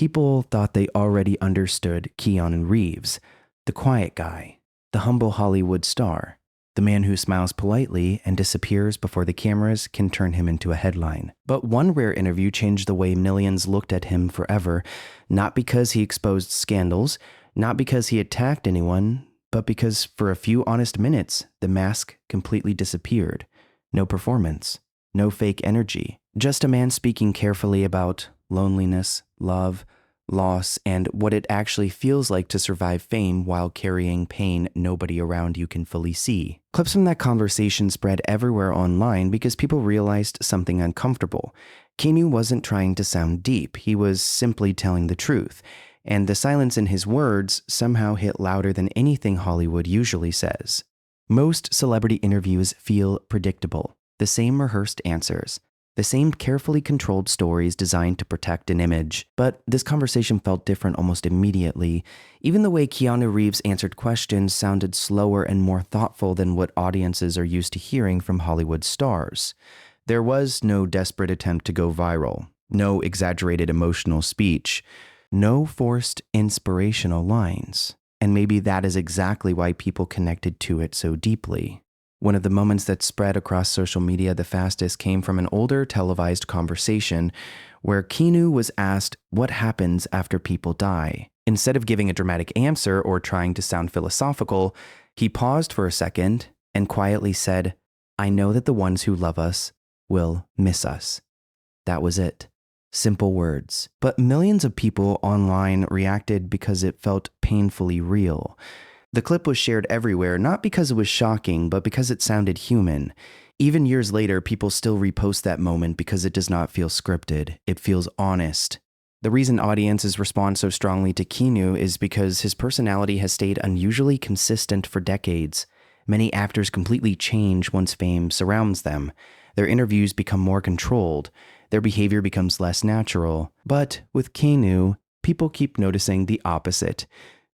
People thought they already understood Keanu Reeves, the quiet guy, the humble Hollywood star, the man who smiles politely and disappears before the cameras can turn him into a headline. But one rare interview changed the way millions looked at him forever, not because he exposed scandals, not because he attacked anyone, but because for a few honest minutes, the mask completely disappeared. No performance, no fake energy, just a man speaking carefully about loneliness, love, loss, and what it actually feels like to survive fame while carrying pain nobody around you can fully see. Clips from that conversation spread everywhere online because people realized something uncomfortable. Keanu wasn't trying to sound deep, he was simply telling the truth. And the silence in his words somehow hit louder than anything Hollywood usually says. Most celebrity interviews feel predictable, the same rehearsed answers, the same carefully controlled stories designed to protect an image. But this conversation felt different almost immediately. Even the way Keanu Reeves answered questions sounded slower and more thoughtful than what audiences are used to hearing from Hollywood stars. There was no desperate attempt to go viral, no exaggerated emotional speech, no forced inspirational lines. And maybe that is exactly why people connected to it so deeply. One of the moments that spread across social media the fastest came from an older televised conversation where Keanu was asked what happens after people die. Instead of giving a dramatic answer or trying to sound philosophical, he paused for a second and quietly said, "I know that the ones who love us will miss us." That was it. Simple words. But millions of people online reacted because it felt painfully real. The clip was shared everywhere, not because it was shocking, but because it sounded human. Even years later, people still repost that moment because it does not feel scripted. It feels honest. The reason audiences respond so strongly to Keanu is because his personality has stayed unusually consistent for decades. Many actors completely change once fame surrounds them. Their interviews become more controlled. Their behavior becomes less natural. But with Keanu, people keep noticing the opposite.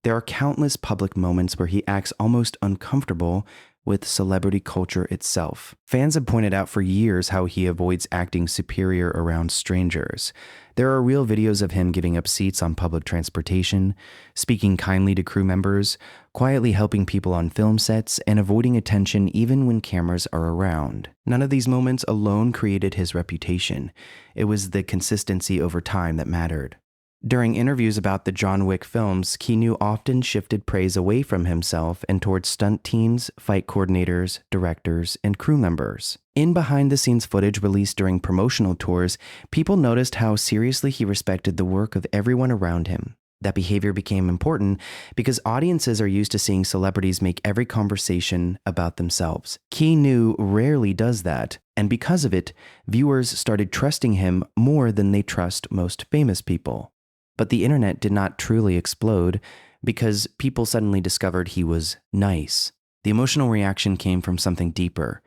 There are countless public moments where he acts almost uncomfortable with celebrity culture itself. Fans have pointed out for years how he avoids acting superior around strangers. There are real videos of him giving up seats on public transportation, speaking kindly to crew members, quietly helping people on film sets, and avoiding attention even when cameras are around. None of these moments alone created his reputation. It was the consistency over time that mattered. During interviews about the John Wick films, Keanu often shifted praise away from himself and towards stunt teams, fight coordinators, directors, and crew members. In behind-the-scenes footage released during promotional tours, people noticed how seriously he respected the work of everyone around him. That behavior became important because audiences are used to seeing celebrities make every conversation about themselves. Keanu rarely does that, and because of it, viewers started trusting him more than they trust most famous people. But the internet did not truly explode because people suddenly discovered he was nice. The emotional reaction came from something deeper.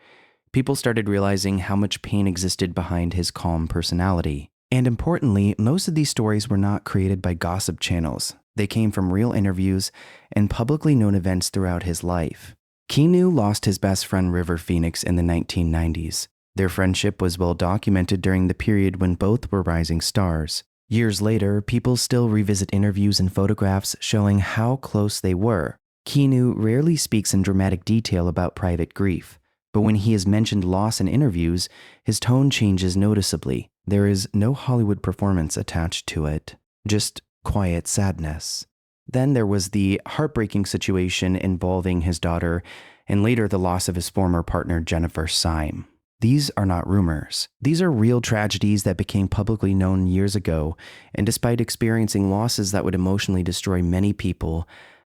People started realizing how much pain existed behind his calm personality. And importantly, most of these stories were not created by gossip channels. They came from real interviews and publicly known events throughout his life. Keanu lost his best friend River Phoenix in the 1990s. Their friendship was well documented during the period when both were rising stars. Years later, people still revisit interviews and photographs showing how close they were. Keanu rarely speaks in dramatic detail about private grief, but when he has mentioned loss in interviews, his tone changes noticeably. There is no Hollywood performance attached to it, just quiet sadness. Then there was the heartbreaking situation involving his daughter, and later the loss of his former partner Jennifer Syme. These are not rumors. These are real tragedies that became publicly known years ago, and despite experiencing losses that would emotionally destroy many people,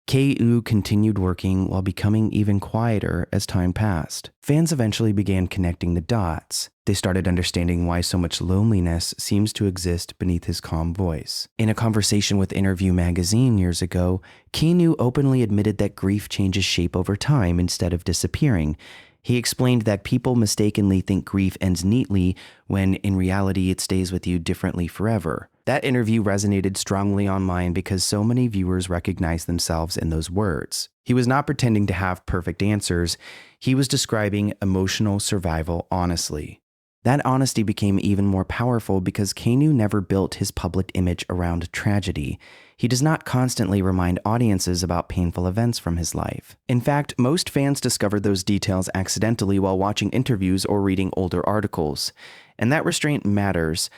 Keanu continued working while becoming even quieter as time passed. Fans eventually began connecting the dots. They started understanding why so much loneliness seems to exist beneath his calm voice. In a conversation with Interview magazine years ago, Keanu openly admitted that grief changes shape over time instead of disappearing. He explained that people mistakenly think grief ends neatly when in reality it stays with you differently forever. That interview resonated strongly online because so many viewers recognized themselves in those words. He was not pretending to have perfect answers. He was describing emotional survival honestly. That honesty became even more powerful because Keanu never built his public image around tragedy. He does not constantly remind audiences about painful events from his life. In fact, most fans discovered those details accidentally while watching interviews or reading older articles. And that restraint matters.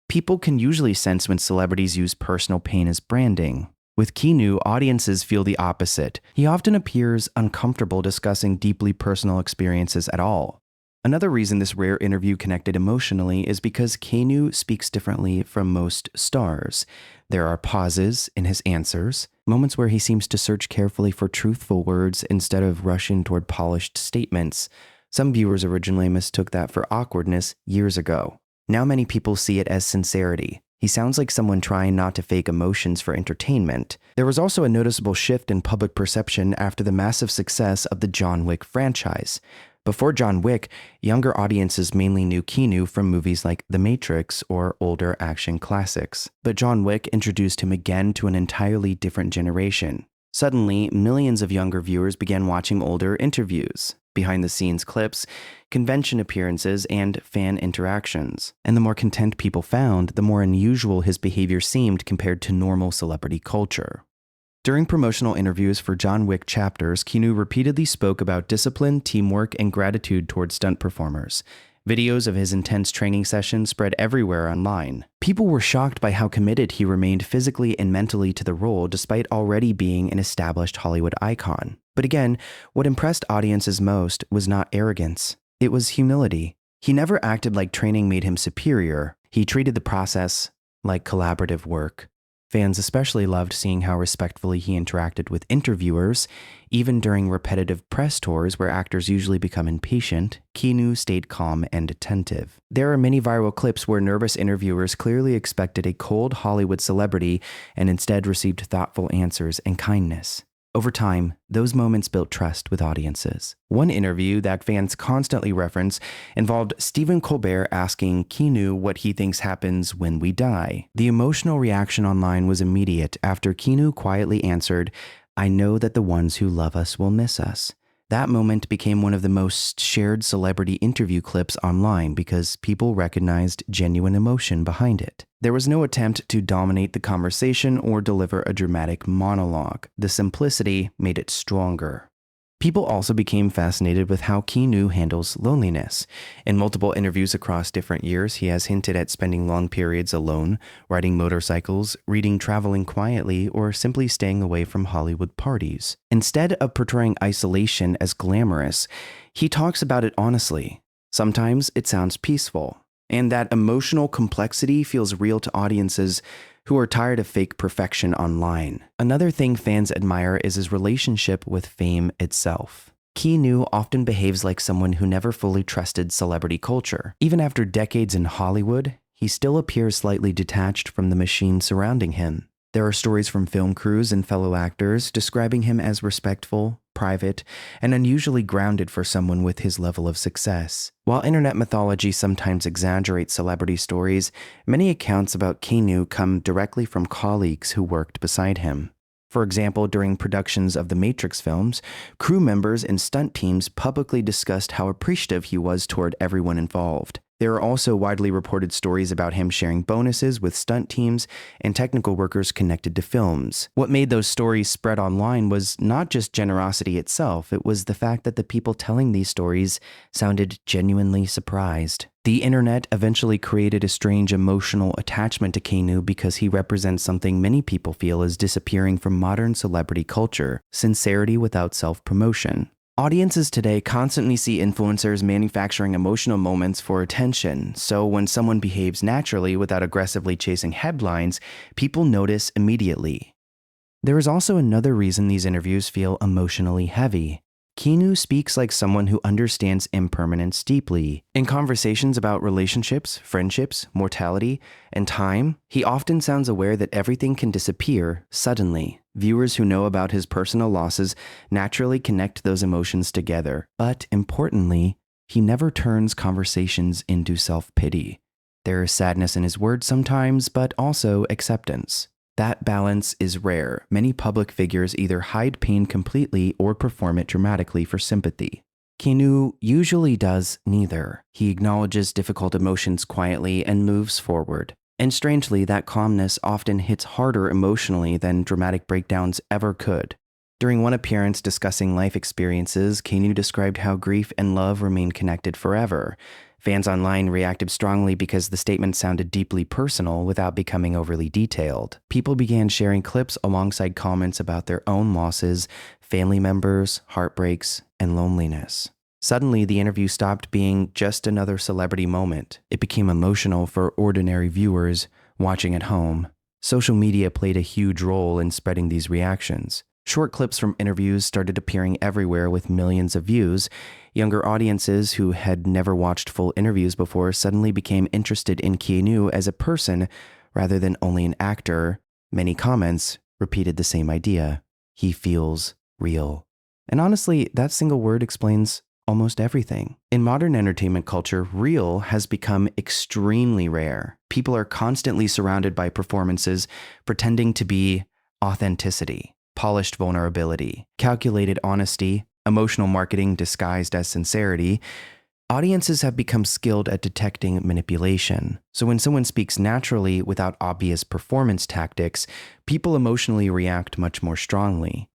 People can usually sense when celebrities use personal pain as branding. With Keanu, audiences feel the opposite. He often appears uncomfortable discussing deeply personal experiences at all. Another reason this rare interview connected emotionally is because Keanu speaks differently from most stars. There are pauses in his answers, moments where he seems to search carefully for truthful words instead of rushing toward polished statements. Some viewers originally mistook that for awkwardness years ago. Now many people see it as sincerity. He sounds like someone trying not to fake emotions for entertainment. There was also a noticeable shift in public perception after the massive success of the John Wick franchise. Before John Wick, younger audiences mainly knew Keanu from movies like The Matrix or older action classics. But John Wick introduced him again to an entirely different generation. Suddenly, millions of younger viewers began watching older interviews, behind-the-scenes clips, convention appearances, and fan interactions. And the more content people found, the more unusual his behavior seemed compared to normal celebrity culture. During promotional interviews for John Wick chapters, Keanu repeatedly spoke about discipline, teamwork, and gratitude towards stunt performers. Videos of his intense training sessions spread everywhere online. People were shocked by how committed he remained physically and mentally to the role despite already being an established Hollywood icon. But again, what impressed audiences most was not arrogance. It was humility. He never acted like training made him superior. He treated the process like collaborative work. Fans especially loved seeing how respectfully he interacted with interviewers. Even during repetitive press tours where actors usually become impatient, Keanu stayed calm and attentive. There are many viral clips where nervous interviewers clearly expected a cold Hollywood celebrity and instead received thoughtful answers and kindness. Over time, those moments built trust with audiences. One interview that fans constantly reference involved Stephen Colbert asking Keanu what he thinks happens when we die. The emotional reaction online was immediate after Keanu quietly answered, "I know that the ones who love us will miss us." That moment became one of the most shared celebrity interview clips online because people recognized genuine emotion behind it. There was no attempt to dominate the conversation or deliver a dramatic monologue. The simplicity made it stronger. People also became fascinated with how Keanu handles loneliness. In multiple interviews across different years, he has hinted at spending long periods alone, riding motorcycles, reading, traveling quietly, or simply staying away from Hollywood parties. Instead of portraying isolation as glamorous, he talks about it honestly. Sometimes it sounds peaceful, and that emotional complexity feels real to audiences who are tired of fake perfection online. Another thing fans admire is his relationship with fame itself. Keanu often behaves like someone who never fully trusted celebrity culture. Even after decades in Hollywood, he still appears slightly detached from the machine surrounding him. There are stories from film crews and fellow actors describing him as respectful, private, and unusually grounded for someone with his level of success. While internet mythology sometimes exaggerates celebrity stories, many accounts about Keanu come directly from colleagues who worked beside him. For example, during productions of the Matrix films, crew members and stunt teams publicly discussed how appreciative he was toward everyone involved. There are also widely reported stories about him sharing bonuses with stunt teams and technical workers connected to films. What made those stories spread online was not just generosity itself, it was the fact that the people telling these stories sounded genuinely surprised. The internet eventually created a strange emotional attachment to Keanu because he represents something many people feel is disappearing from modern celebrity culture: sincerity without self-promotion. Audiences today constantly see influencers manufacturing emotional moments for attention, so when someone behaves naturally without aggressively chasing headlines, people notice immediately. There is also another reason these interviews feel emotionally heavy. Keanu speaks like someone who understands impermanence deeply. In conversations about relationships, friendships, mortality, and time, he often sounds aware that everything can disappear suddenly. Viewers who know about his personal losses naturally connect those emotions together. But importantly, he never turns conversations into self-pity. There is sadness in his words sometimes, but also acceptance. That balance is rare. Many public figures either hide pain completely or perform it dramatically for sympathy. Keanu usually does neither. He acknowledges difficult emotions quietly and moves forward. And strangely, that calmness often hits harder emotionally than dramatic breakdowns ever could. During one appearance discussing life experiences, Keanu described how grief and love remain connected forever. Fans online reacted strongly because the statement sounded deeply personal without becoming overly detailed. People began sharing clips alongside comments about their own losses, family members, heartbreaks, and loneliness. Suddenly, the interview stopped being just another celebrity moment. It became emotional for ordinary viewers watching at home. Social media played a huge role in spreading these reactions. Short clips from interviews started appearing everywhere with millions of views. Younger audiences who had never watched full interviews before suddenly became interested in Keanu as a person rather than only an actor. Many comments repeated the same idea. He feels real. And honestly, that single word explains almost everything. In modern entertainment culture, real has become extremely rare. People are constantly surrounded by performances pretending to be authenticity, polished vulnerability, calculated honesty, emotional marketing disguised as sincerity. Audiences have become skilled at detecting manipulation. So when someone speaks naturally without obvious performance tactics, people emotionally react much more strongly.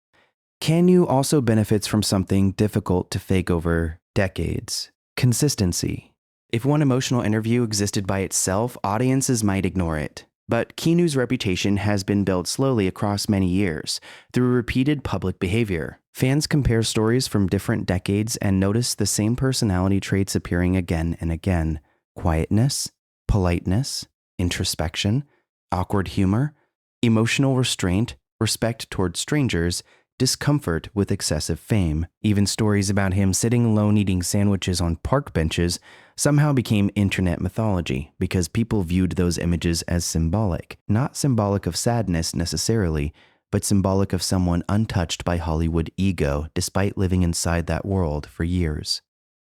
Keanu also benefits from something difficult to fake over decades: consistency. If one emotional interview existed by itself, audiences might ignore it. But Keanu's reputation has been built slowly across many years through repeated public behavior. Fans compare stories from different decades and notice the same personality traits appearing again and again: quietness, politeness, introspection, awkward humor, emotional restraint, respect toward strangers, discomfort with excessive fame. Even stories about him sitting alone eating sandwiches on park benches somehow became internet mythology because people viewed those images as symbolic. Not symbolic of sadness necessarily, but symbolic of someone untouched by Hollywood ego despite living inside that world for years.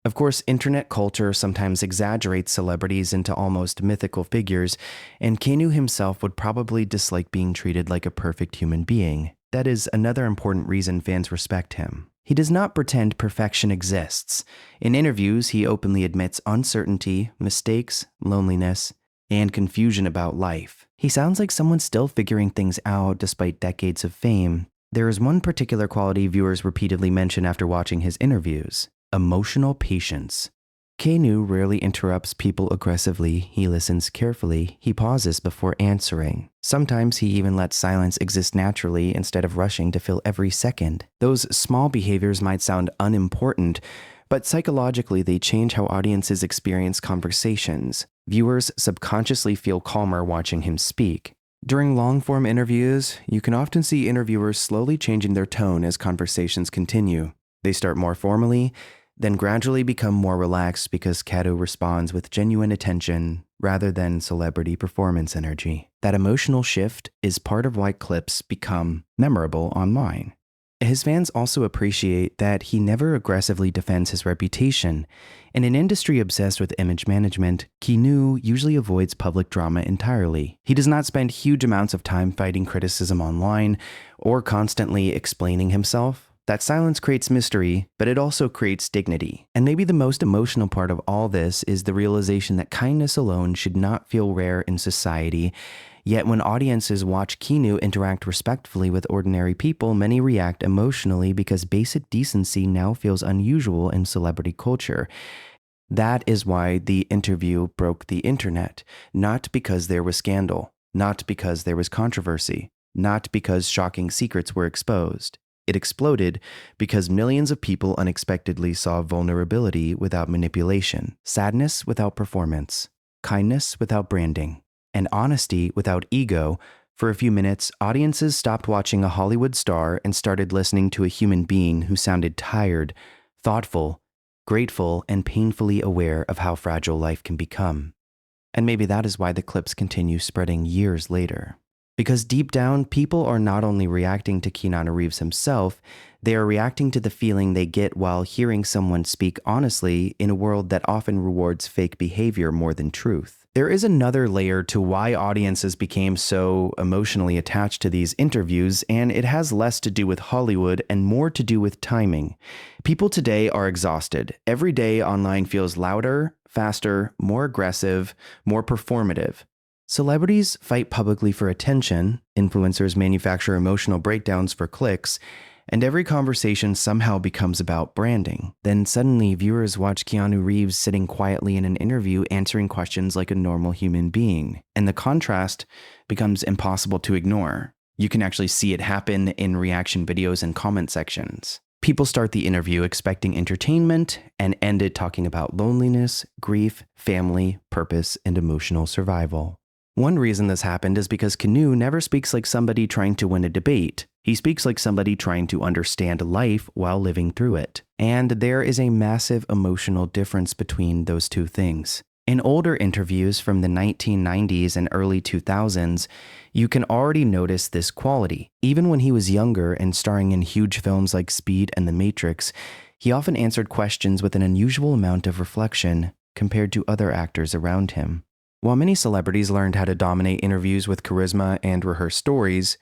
Of course, internet culture sometimes exaggerates celebrities into almost mythical figures, and Keanu himself would probably dislike being treated like a perfect human being. That is another important reason fans respect him. He does not pretend perfection exists. In interviews, he openly admits uncertainty, mistakes, loneliness, and confusion about life. He sounds like someone still figuring things out despite decades of fame. There is one particular quality viewers repeatedly mention after watching his interviews: emotional patience. Keanu rarely interrupts people aggressively. He listens carefully. He pauses before answering. Sometimes he even lets silence exist naturally instead of rushing to fill every second. Those small behaviors might sound unimportant, but psychologically they change how audiences experience conversations. Viewers subconsciously feel calmer watching him speak. During long-form interviews, you can often see interviewers slowly changing their tone as conversations continue. They start more formally, then gradually become more relaxed because Keanu responds with genuine attention rather than celebrity performance energy. That emotional shift is part of why clips become memorable online. His fans also appreciate that he never aggressively defends his reputation. In an industry obsessed with image management, Keanu usually avoids public drama entirely. He does not spend huge amounts of time fighting criticism online or constantly explaining himself. That silence creates mystery, but it also creates dignity. And maybe the most emotional part of all this is the realization that kindness alone should not feel rare in society. Yet when audiences watch Keanu interact respectfully with ordinary people, many react emotionally because basic decency now feels unusual in celebrity culture. That is why the interview broke the internet, not because there was scandal, not because there was controversy, not because shocking secrets were exposed. It exploded because millions of people unexpectedly saw vulnerability without manipulation, sadness without performance, kindness without branding, and honesty without ego. For a few minutes, audiences stopped watching a Hollywood star and started listening to a human being who sounded tired, thoughtful, grateful, and painfully aware of how fragile life can become. And maybe that is why the clips continue spreading years later. Because deep down, people are not only reacting to Keanu Reeves himself, they are reacting to the feeling they get while hearing someone speak honestly in a world that often rewards fake behavior more than truth. There is another layer to why audiences became so emotionally attached to these interviews, and it has less to do with Hollywood and more to do with timing. People today are exhausted. Every day online feels louder, faster, more aggressive, more performative. Celebrities fight publicly for attention, influencers manufacture emotional breakdowns for clicks, and every conversation somehow becomes about branding. Then suddenly, viewers watch Keanu Reeves sitting quietly in an interview answering questions like a normal human being, and the contrast becomes impossible to ignore. You can actually see it happen in reaction videos and comment sections. People start the interview expecting entertainment and end it talking about loneliness, grief, family, purpose, and emotional survival. One reason this happened is because Keanu never speaks like somebody trying to win a debate. He speaks like somebody trying to understand life while living through it. And there is a massive emotional difference between those two things. In older interviews from the 1990s and early 2000s, you can already notice this quality. Even when he was younger and starring in huge films like Speed and The Matrix, he often answered questions with an unusual amount of reflection compared to other actors around him. While many celebrities learned how to dominate interviews with charisma and rehearse stories,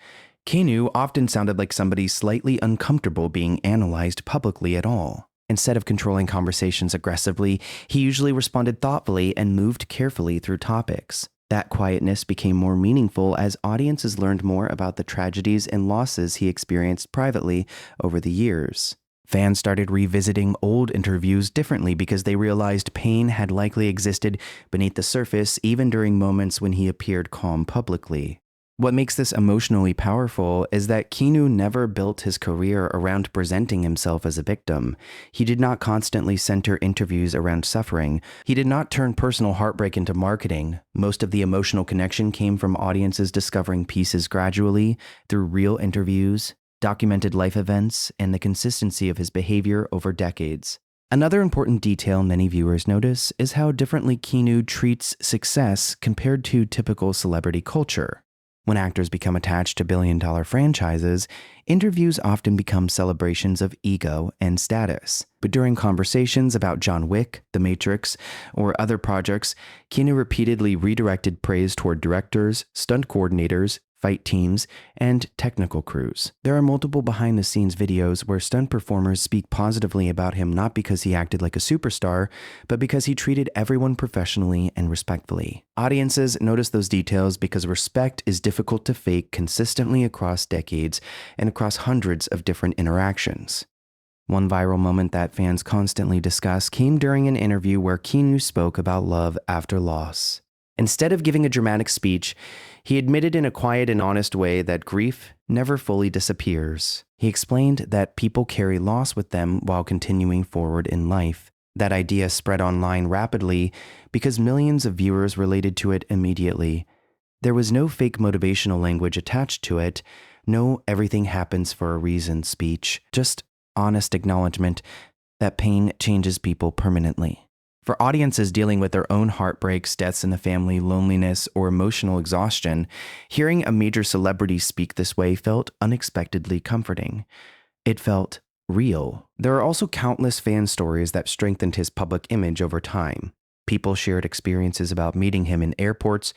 Keanu often sounded like somebody slightly uncomfortable being analyzed publicly at all. Instead of controlling conversations aggressively, he usually responded thoughtfully and moved carefully through topics. That quietness became more meaningful as audiences learned more about the tragedies and losses he experienced privately over the years. Fans started revisiting old interviews differently because they realized pain had likely existed beneath the surface even during moments when he appeared calm publicly. What makes this emotionally powerful is that Keanu never built his career around presenting himself as a victim. He did not constantly center interviews around suffering. He did not turn personal heartbreak into marketing. Most of the emotional connection came from audiences discovering pieces gradually through real interviews, documented life events, and the consistency of his behavior over decades. Another important detail many viewers notice is how differently Keanu treats success compared to typical celebrity culture. When actors become attached to billion-dollar franchises, interviews often become celebrations of ego and status. But during conversations about John Wick, The Matrix, or other projects, Keanu repeatedly redirected praise toward directors, stunt coordinators, fight teams, and technical crews. There are multiple behind-the-scenes videos where stunt performers speak positively about him not because he acted like a superstar, but because he treated everyone professionally and respectfully. Audiences notice those details because respect is difficult to fake consistently across decades and across hundreds of different interactions. One viral moment that fans constantly discuss came during an interview where Keanu spoke about love after loss. Instead of giving a dramatic speech, he admitted in a quiet and honest way that grief never fully disappears. He explained that people carry loss with them while continuing forward in life. That idea spread online rapidly because millions of viewers related to it immediately. There was no fake motivational language attached to it, no everything happens for a reason speech, just honest acknowledgement that pain changes people permanently. For audiences dealing with their own heartbreaks, deaths in the family, loneliness, or emotional exhaustion, hearing a major celebrity speak this way felt unexpectedly comforting. It felt real. There are also countless fan stories that strengthened his public image over time. People shared experiences about meeting him in airports,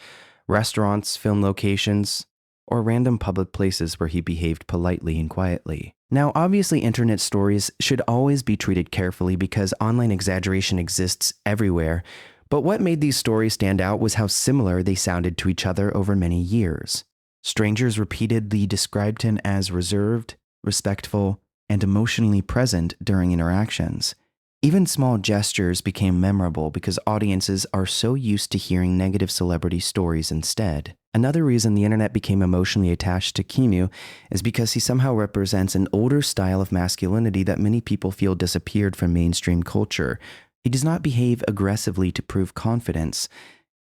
restaurants, film locations, or random public places where he behaved politely and quietly. Now, obviously, internet stories should always be treated carefully because online exaggeration exists everywhere, but what made these stories stand out was how similar they sounded to each other over many years. Strangers repeatedly described him as reserved, respectful, and emotionally present during interactions. Even small gestures became memorable because audiences are so used to hearing negative celebrity stories instead. Another reason the internet became emotionally attached to Keanu is because he somehow represents an older style of masculinity that many people feel disappeared from mainstream culture. He does not behave aggressively to prove confidence.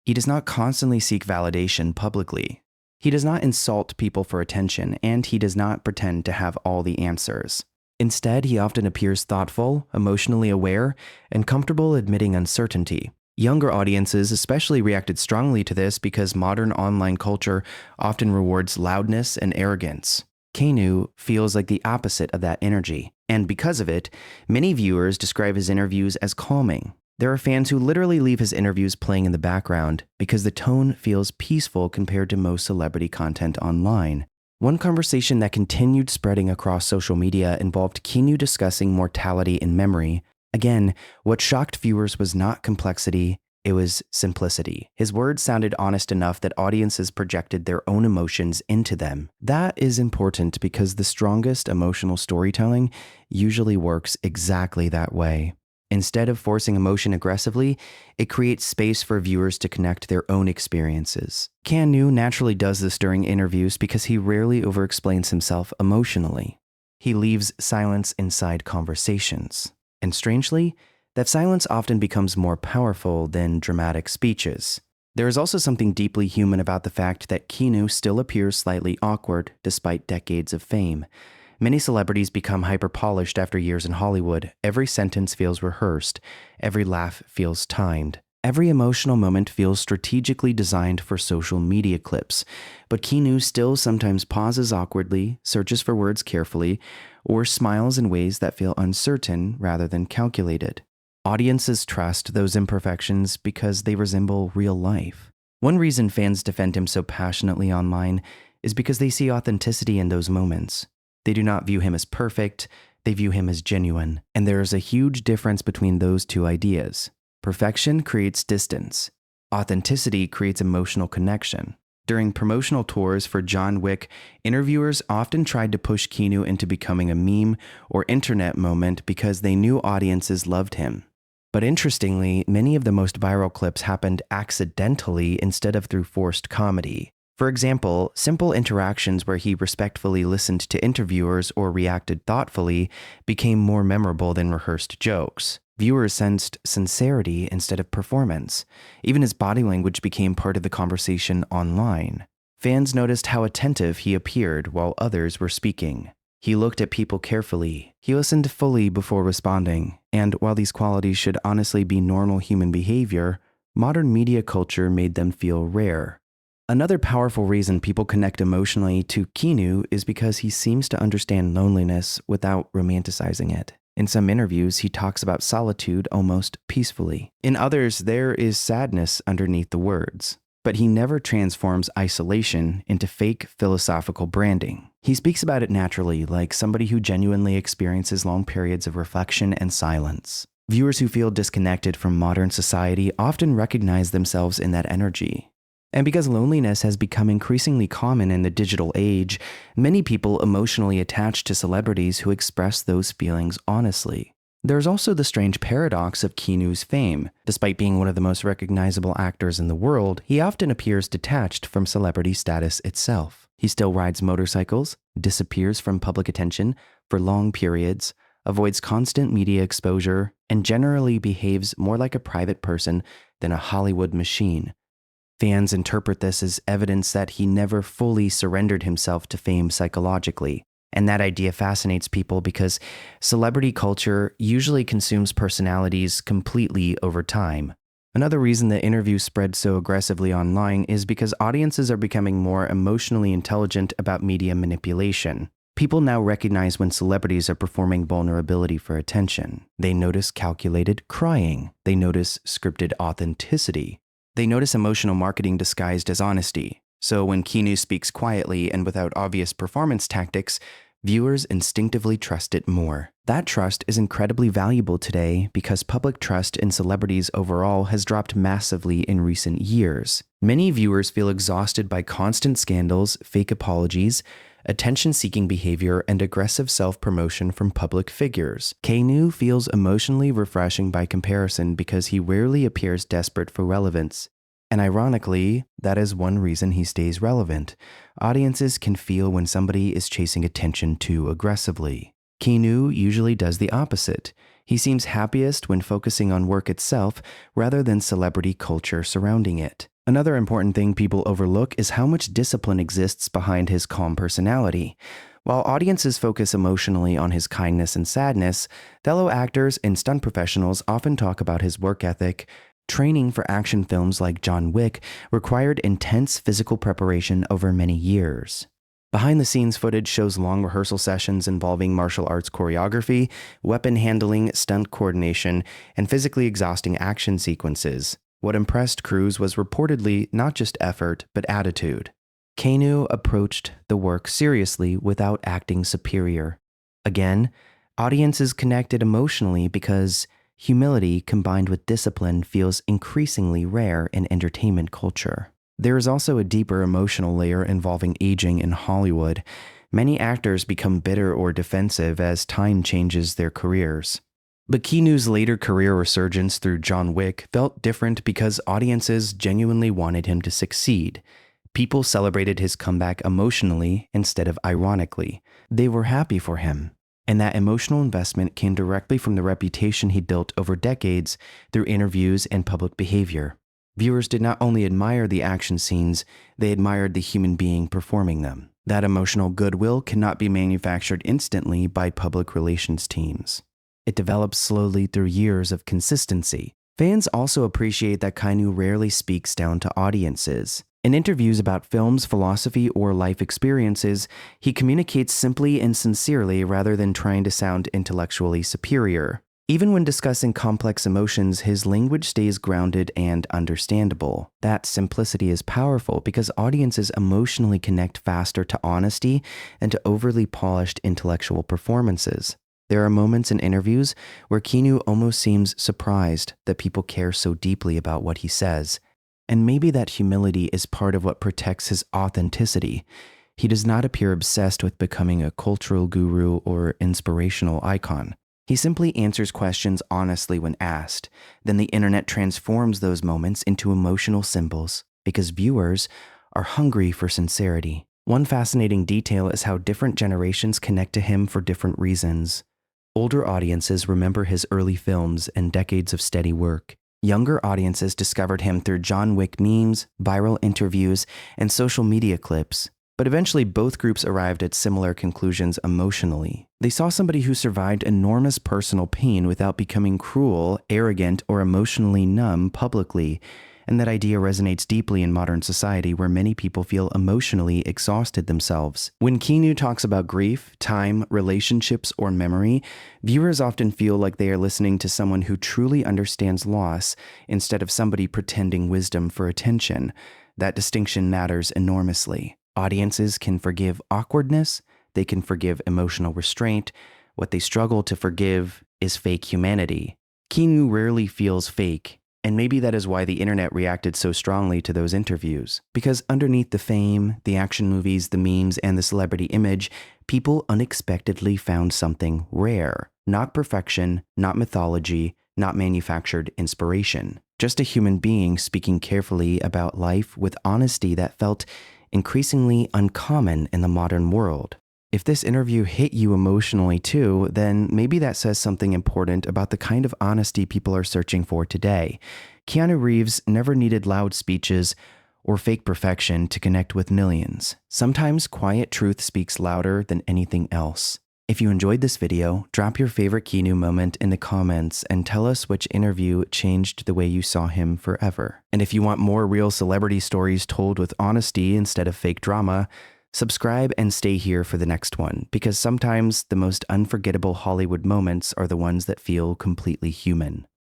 He does not constantly seek validation publicly. He does not insult people for attention, and he does not pretend to have all the answers. Instead, he often appears thoughtful, emotionally aware, and comfortable admitting uncertainty. Younger audiences especially reacted strongly to this because modern online culture often rewards loudness and arrogance. Keanu feels like the opposite of that energy, and because of it, many viewers describe his interviews as calming. There are fans who literally leave his interviews playing in the background because the tone feels peaceful compared to most celebrity content online. One conversation that continued spreading across social media involved Keanu discussing mortality and memory. Again, what shocked viewers was not complexity, it was simplicity. His words sounded honest enough that audiences projected their own emotions into them. That is important because the strongest emotional storytelling usually works exactly that way. Instead of forcing emotion aggressively, it creates space for viewers to connect their own experiences. Keanu naturally does this during interviews because he rarely overexplains himself emotionally. He leaves silence inside conversations. And strangely, that silence often becomes more powerful than dramatic speeches. There is also something deeply human about the fact that Keanu still appears slightly awkward despite decades of fame. Many celebrities become hyper-polished after years in Hollywood. Every sentence feels rehearsed. Every laugh feels timed. Every emotional moment feels strategically designed for social media clips. But Keanu still sometimes pauses awkwardly, searches for words carefully, or smiles in ways that feel uncertain rather than calculated. Audiences trust those imperfections because they resemble real life. One reason fans defend him so passionately online is because they see authenticity in those moments. They do not view him as perfect, they view him as genuine. And there is a huge difference between those two ideas. Perfection creates distance. Authenticity creates emotional connection. During promotional tours for John Wick, interviewers often tried to push Keanu into becoming a meme or internet moment because they knew audiences loved him. But interestingly, many of the most viral clips happened accidentally instead of through forced comedy. For example, simple interactions where he respectfully listened to interviewers or reacted thoughtfully became more memorable than rehearsed jokes. Viewers sensed sincerity instead of performance. Even his body language became part of the conversation online. Fans noticed how attentive he appeared while others were speaking. He looked at people carefully. He listened fully before responding. And while these qualities should honestly be normal human behavior, modern media culture made them feel rare. Another powerful reason people connect emotionally to Keanu is because he seems to understand loneliness without romanticizing it. In some interviews, he talks about solitude almost peacefully. In others, there is sadness underneath the words. But he never transforms isolation into fake philosophical branding. He speaks about it naturally, like somebody who genuinely experiences long periods of reflection and silence. Viewers who feel disconnected from modern society often recognize themselves in that energy. And because loneliness has become increasingly common in the digital age, many people emotionally attach to celebrities who express those feelings honestly. There's also the strange paradox of Keanu's fame. Despite being one of the most recognizable actors in the world, he often appears detached from celebrity status itself. He still rides motorcycles, disappears from public attention for long periods, avoids constant media exposure, and generally behaves more like a private person than a Hollywood machine. Fans interpret this as evidence that he never fully surrendered himself to fame psychologically. And that idea fascinates people because celebrity culture usually consumes personalities completely over time. Another reason the interview spread so aggressively online is because audiences are becoming more emotionally intelligent about media manipulation. People now recognize when celebrities are performing vulnerability for attention. They notice calculated crying. They notice scripted authenticity. They notice emotional marketing disguised as honesty. So when Keanu speaks quietly and without obvious performance tactics, viewers instinctively trust it more. That trust is incredibly valuable today because public trust in celebrities overall has dropped massively in recent years. Many viewers feel exhausted by constant scandals, fake apologies, attention-seeking behavior, and aggressive self-promotion from public figures. Keanu feels emotionally refreshing by comparison because he rarely appears desperate for relevance. And ironically, that is one reason he stays relevant. Audiences can feel when somebody is chasing attention too aggressively. Keanu usually does the opposite. He seems happiest when focusing on work itself rather than celebrity culture surrounding it. Another important thing people overlook is how much discipline exists behind his calm personality. While audiences focus emotionally on his kindness and sadness, fellow actors and stunt professionals often talk about his work ethic. Training for action films like John Wick required intense physical preparation over many years. Behind-the-scenes footage shows long rehearsal sessions involving martial arts choreography, weapon handling, stunt coordination, and physically exhausting action sequences. What impressed crews was reportedly not just effort, but attitude. Keanu approached the work seriously without acting superior. Again, audiences connected emotionally because humility combined with discipline feels increasingly rare in entertainment culture. There is also a deeper emotional layer involving aging in Hollywood. Many actors become bitter or defensive as time changes their careers. But Keanu's later career resurgence through John Wick felt different because audiences genuinely wanted him to succeed. People celebrated his comeback emotionally instead of ironically. They were happy for him. And that emotional investment came directly from the reputation he built over decades through interviews and public behavior. Viewers did not only admire the action scenes, they admired the human being performing them. That emotional goodwill cannot be manufactured instantly by public relations teams. It develops slowly through years of consistency. Fans also appreciate that Keanu rarely speaks down to audiences. In interviews about films, philosophy, or life experiences, he communicates simply and sincerely rather than trying to sound intellectually superior. Even when discussing complex emotions, his language stays grounded and understandable. That simplicity is powerful because audiences emotionally connect faster to honesty and to overly polished intellectual performances. There are moments in interviews where Keanu almost seems surprised that people care so deeply about what he says. And maybe that humility is part of what protects his authenticity. He does not appear obsessed with becoming a cultural guru or inspirational icon. He simply answers questions honestly when asked. Then the internet transforms those moments into emotional symbols because viewers are hungry for sincerity. One fascinating detail is how different generations connect to him for different reasons. Older audiences remember his early films and decades of steady work. Younger audiences discovered him through John Wick memes, viral interviews, and social media clips. But eventually both groups arrived at similar conclusions emotionally. They saw somebody who survived enormous personal pain without becoming cruel, arrogant, or emotionally numb publicly. And that idea resonates deeply in modern society where many people feel emotionally exhausted themselves. When Keanu talks about grief, time, relationships, or memory, viewers often feel like they are listening to someone who truly understands loss instead of somebody pretending wisdom for attention. That distinction matters enormously. Audiences can forgive awkwardness, they can forgive emotional restraint. What they struggle to forgive is fake humanity. Keanu rarely feels fake, and maybe that is why the internet reacted so strongly to those interviews. Because underneath the fame, the action movies, the memes, and the celebrity image, people unexpectedly found something rare. Not perfection, not mythology, not manufactured inspiration. Just a human being speaking carefully about life with honesty that felt increasingly uncommon in the modern world. If this interview hit you emotionally too, then maybe that says something important about the kind of honesty people are searching for today. Keanu Reeves never needed loud speeches or fake perfection to connect with millions. Sometimes quiet truth speaks louder than anything else. If you enjoyed this video, drop your favorite Keanu moment in the comments and tell us which interview changed the way you saw him forever. And if you want more real celebrity stories told with honesty instead of fake drama, subscribe and stay here for the next one, because sometimes the most unforgettable Hollywood moments are the ones that feel completely human.